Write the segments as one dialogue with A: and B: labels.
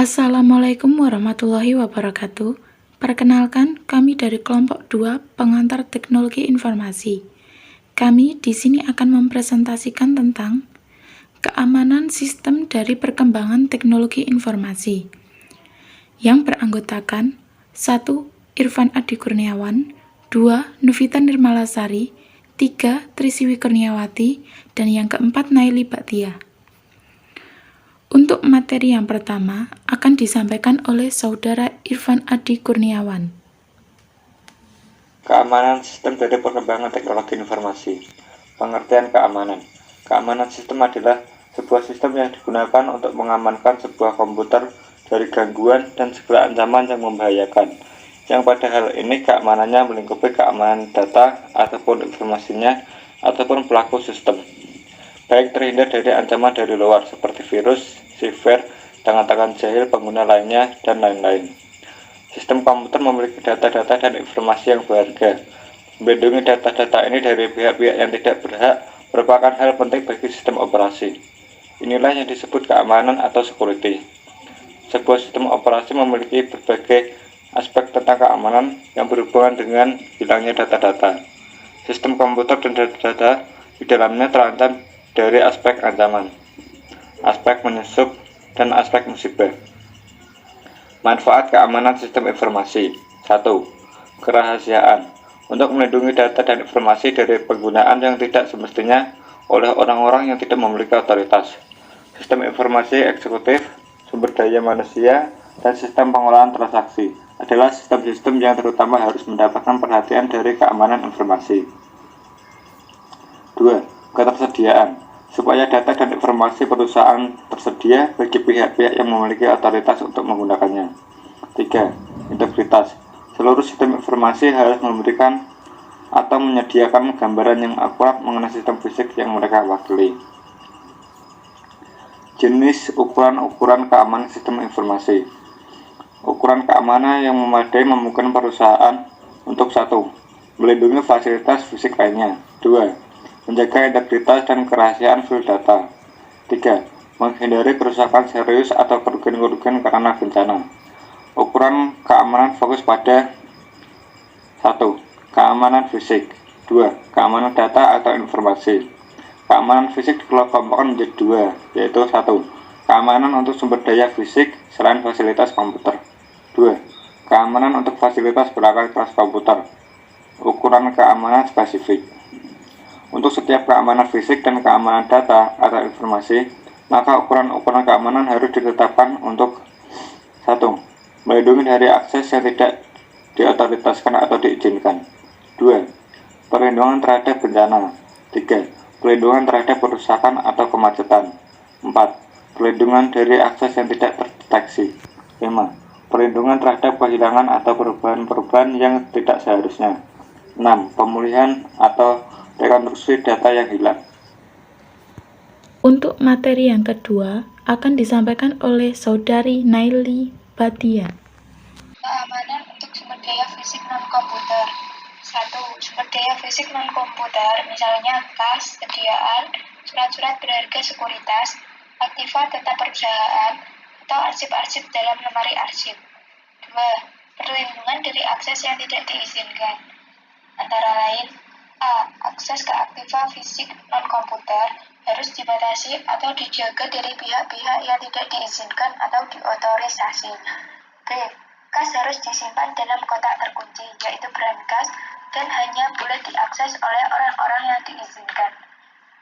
A: Assalamualaikum warahmatullahi wabarakatuh. Perkenalkan, kami dari kelompok 2 pengantar teknologi informasi. Kami di sini akan mempresentasikan tentang keamanan sistem dari perkembangan teknologi informasi yang beranggotakan 1. Irfan Adi Kurniawan, 2. Novita Nirmalasari, 3. Trisiwi Kurniawati, dan yang keempat Naili Baktia. Untuk materi yang pertama akan disampaikan oleh Saudara Irfan Adi Kurniawan.
B: Keamanan sistem dari perkembangan teknologi informasi. Pengertian keamanan. Keamanan sistem adalah sebuah sistem yang digunakan untuk mengamankan sebuah komputer dari gangguan dan segala ancaman yang membahayakan. Yang pada hal ini keamanannya melingkupi keamanan data ataupun informasinya ataupun pelaku sistem. Baik terhindar dari ancaman dari luar seperti virus, cyber, tangan-tangan jahil pengguna lainnya, dan lain-lain. Sistem komputer memiliki data-data dan informasi yang berharga. Melindungi data-data ini dari pihak-pihak yang tidak berhak merupakan hal penting bagi sistem operasi. Inilah yang disebut keamanan atau security. Sebuah sistem operasi memiliki berbagai aspek tentang keamanan yang berhubungan dengan hilangnya data-data. Sistem komputer dan data-data di dalamnya terancam dari aspek ancaman, aspek menyusup, dan aspek musibah. Manfaat keamanan sistem informasi. 1. Kerahasiaan. Untuk melindungi data dan informasi dari penggunaan yang tidak semestinya oleh orang-orang yang tidak memiliki otoritas. Sistem informasi eksekutif, sumber daya manusia, dan sistem pengolahan transaksi adalah sistem-sistem yang terutama harus mendapatkan perhatian dari keamanan informasi. 2. Ketersediaan. Supaya data dan informasi perusahaan tersedia bagi pihak-pihak yang memiliki otoritas untuk menggunakannya. 3. Integritas. Seluruh sistem informasi harus memberikan atau menyediakan gambaran yang akurat mengenai sistem fisik yang mereka wakili. Jenis ukuran-ukuran keamanan sistem informasi. Ukuran keamanan yang memadai memungkinkan perusahaan untuk 1. Melindungi fasilitas fisik lainnya. 2. Menjaga integritas dan kerahasiaan file data. 3. Menghindari kerusakan serius atau kerugian-kerugian karena bencana. Ukuran keamanan fokus pada 1. Keamanan fisik. 2. Keamanan data atau informasi. Keamanan fisik dikelompokkan menjadi 2, yaitu 1. Keamanan untuk sumber daya fisik selain fasilitas komputer. 2. Keamanan untuk fasilitas perangkat keras komputer. Ukuran keamanan spesifik. Untuk setiap keamanan fisik dan keamanan data atau informasi, maka ukuran-ukuran keamanan harus ditetapkan untuk 1. Melindungi dari akses yang tidak diotoritaskan atau diizinkan. 2. Perlindungan terhadap bencana. 3. Perlindungan terhadap kerusakan atau kemacetan. 4. Perlindungan dari akses yang tidak terdeteksi. 5. Perlindungan terhadap kehilangan atau perubahan-perubahan yang tidak seharusnya. 6. Pemulihan atau rekonstruksi data yang hilang.
A: Untuk materi yang kedua akan disampaikan oleh Saudari Naili Baktia.
C: Keamanan untuk sumber daya fisik non-komputer. 1. Sumber daya fisik non-komputer, misalnya kas, sediaan, surat-surat berharga sekuritas, aktiva data perusahaan, atau arsip-arsip dalam lemari arsip. 2. Perlindungan dari akses yang tidak diizinkan. Antara lain, A. Akses ke aktiva fisik non-komputer harus dibatasi atau dijaga dari pihak-pihak yang tidak diizinkan atau diotorisasi. B. Kas harus disimpan dalam kotak terkunci, yaitu brankas, dan hanya boleh diakses oleh orang-orang yang diizinkan.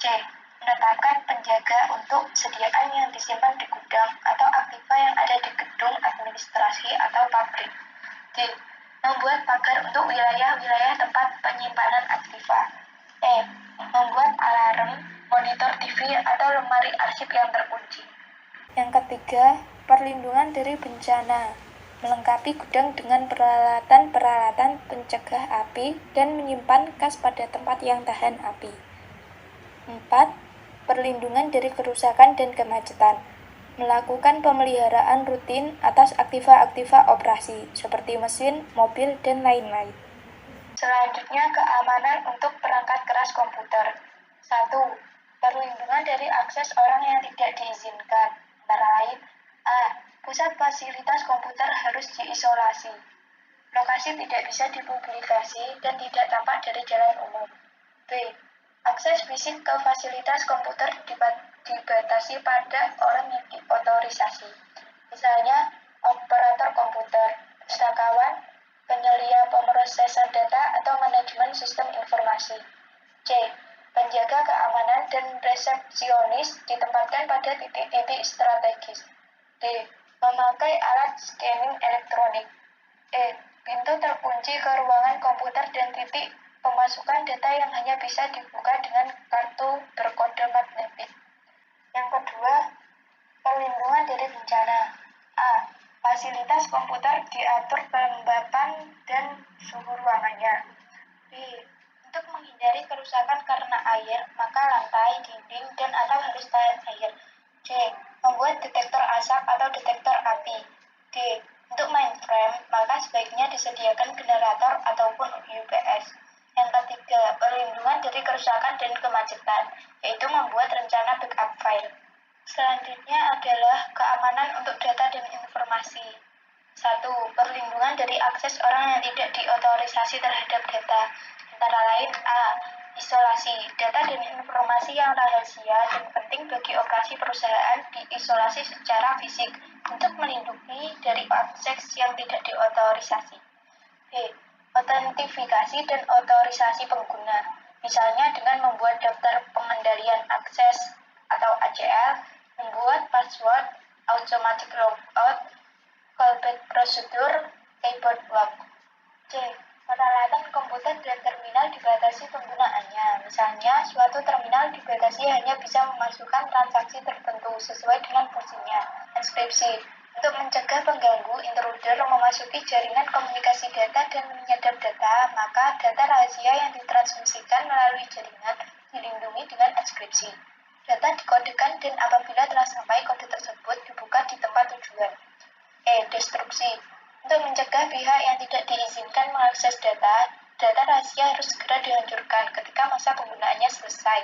C: C. Menetapkan penjaga untuk sediaan yang disimpan di gudang atau aktiva yang ada di gedung administrasi atau pabrik. D. Membuat pagar untuk wilayah-wilayah tempat penyimpanan aktiva. E. Membuat alarm, monitor TV, atau lemari arsip yang terkunci. Yang ketiga, perlindungan dari bencana. Melengkapi gudang dengan peralatan-peralatan pencegah api dan menyimpan kas pada tempat yang tahan api. 4. Perlindungan dari kerusakan dan kemacetan. Melakukan pemeliharaan rutin atas aktiva-aktiva operasi, seperti mesin, mobil, dan lain-lain. Selanjutnya, keamanan untuk perangkat keras komputer. 1. Perlindungan dari akses orang yang tidak diizinkan, antara lain A. Pusat fasilitas komputer harus diisolasi. Lokasi tidak bisa dipublikasi dan tidak tampak dari jalan umum. B. Akses fisik ke fasilitas komputer dibatasi pada orang yang diotorisasi. Misalnya, operator komputer, pustakawan, penyelia pemrosesan data, atau manajemen sistem informasi. C. Penjaga keamanan dan resepsionis ditempatkan pada titik-titik strategis. D. Memakai alat scanning elektronik. E. Pintu terkunci ke ruangan komputer dan titik pemasukan data yang hanya bisa dibuka dengan kartu berkode magnetik. Yang kedua, perlindungan dari bencana. A. Fasilitas komputer diatur kelembapan dan suhu ruangannya. B. Untuk menghindari kerusakan karena air, maka lantai, dinding, dan atap harus tahan air. C. Membuat detektor asap atau detektor api. D. Untuk mainframe, maka sebaiknya disediakan generator ataupun UPS. Yang ketiga, perlindungan dari kerusakan dan kemacetan, yaitu membuat rencana backup file. Selanjutnya adalah keamanan untuk data dan informasi. 1. Perlindungan dari akses orang yang tidak diotorisasi terhadap data, antara lain A. Isolasi. Data dan informasi yang rahasia dan penting bagi operasi perusahaan diisolasi secara fisik untuk melindungi dari akses yang tidak diotorisasi. B. Autentifikasi dan otorisasi pengguna, misalnya dengan membuat daftar pengendalian akses atau ACL, membuat password, automatic logout, callback prosedur, keyboard lock. C. Peralatan komputer dan terminal dibatasi penggunaannya. Misalnya, suatu terminal dibatasi hanya bisa memasukkan transaksi tertentu sesuai dengan fungsinya. Enkripsi. Untuk mencegah pengganggu intruder memasuki jaringan komunikasi data dan menyedot data, maka data rahasia yang ditransmisikan melalui jaringan dilindungi dengan enkripsi. Data dikodekan dan apabila telah sampai kode tersebut dibuka di tempat tujuan. E. Destruksi. Untuk mencegah pihak yang tidak diizinkan mengakses data, data rahasia harus segera dihancurkan ketika masa penggunaannya selesai.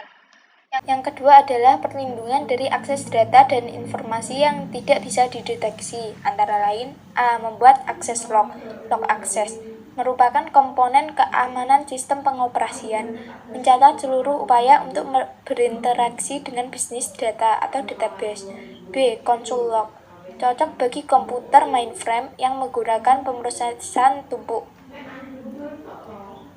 C: Yang kedua adalah perlindungan dari akses data dan informasi yang tidak bisa dideteksi, antara lain A. Membuat akses lock access, merupakan komponen keamanan sistem pengoperasian, mencatat seluruh upaya untuk berinteraksi dengan bisnis data atau database. B. Console lock, cocok bagi komputer mainframe yang menggunakan pemrosesan tumpuk.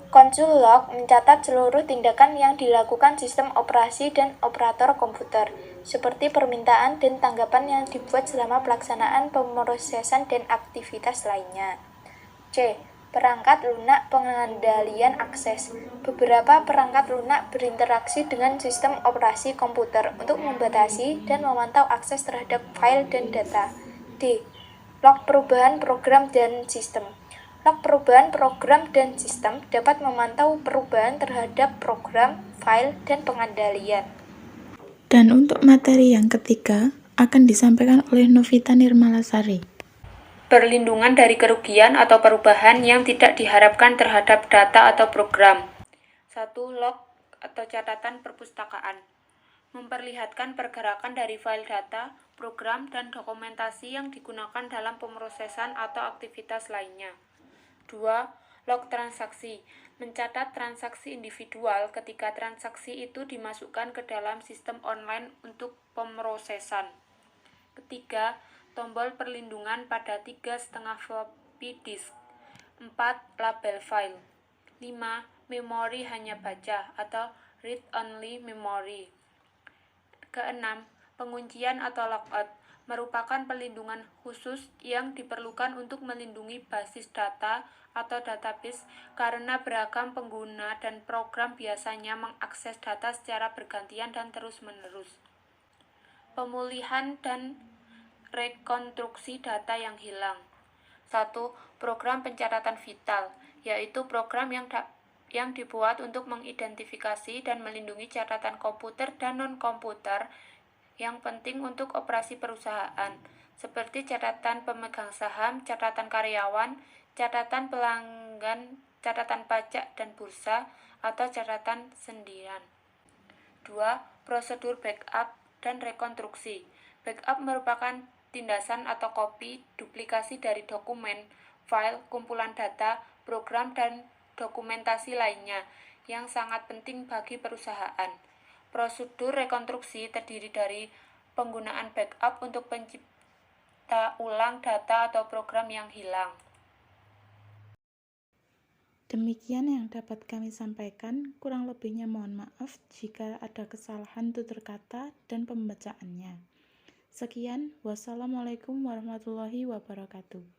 C: Console log mencatat seluruh tindakan yang dilakukan sistem operasi dan operator komputer, seperti permintaan dan tanggapan yang dibuat selama pelaksanaan pemrosesan dan aktivitas lainnya. C. Perangkat lunak pengendalian akses. Beberapa perangkat lunak berinteraksi dengan sistem operasi komputer untuk membatasi dan memantau akses terhadap file dan data. D. Log perubahan program dan sistem. Log perubahan program dan sistem dapat memantau perubahan terhadap program, file, dan pengendalian.
A: Dan untuk materi yang ketiga akan disampaikan oleh Novita Nirmalasari.
D: Perlindungan dari kerugian atau perubahan yang tidak diharapkan terhadap data atau program. 1. Log atau catatan perpustakaan. Memperlihatkan pergerakan dari file data, program, dan dokumentasi yang digunakan dalam pemrosesan atau aktivitas lainnya. 2. Log transaksi. Mencatat transaksi individual ketika transaksi itu dimasukkan ke dalam sistem online untuk pemrosesan. Ketiga, tombol perlindungan pada 3,5 floppy disk. 4. Label file. 5. Memori hanya baca atau read-only memory. Keenam, penguncian atau logout merupakan perlindungan khusus yang diperlukan untuk melindungi basis data atau database karena beragam pengguna dan program biasanya mengakses data secara bergantian dan terus-menerus. Pemulihan dan rekonstruksi data yang hilang. 1. Program pencatatan vital, yaitu program yang dibuat untuk mengidentifikasi dan melindungi catatan komputer dan non-komputer yang penting untuk operasi perusahaan, seperti catatan pemegang saham, catatan karyawan, catatan pelanggan, catatan pajak dan bursa, atau catatan sendiran. 2. Prosedur backup dan rekonstruksi. Backup merupakan petindasan atau copy, duplikasi dari dokumen, file, kumpulan data, program, dan dokumentasi lainnya yang sangat penting bagi perusahaan. Prosedur rekonstruksi terdiri dari penggunaan backup untuk pencipta ulang data atau program yang hilang.
A: Demikian yang dapat kami sampaikan, kurang lebihnya mohon maaf jika ada kesalahan tutur kata dan pembacaannya. Sekian, wassalamualaikum warahmatullahi wabarakatuh.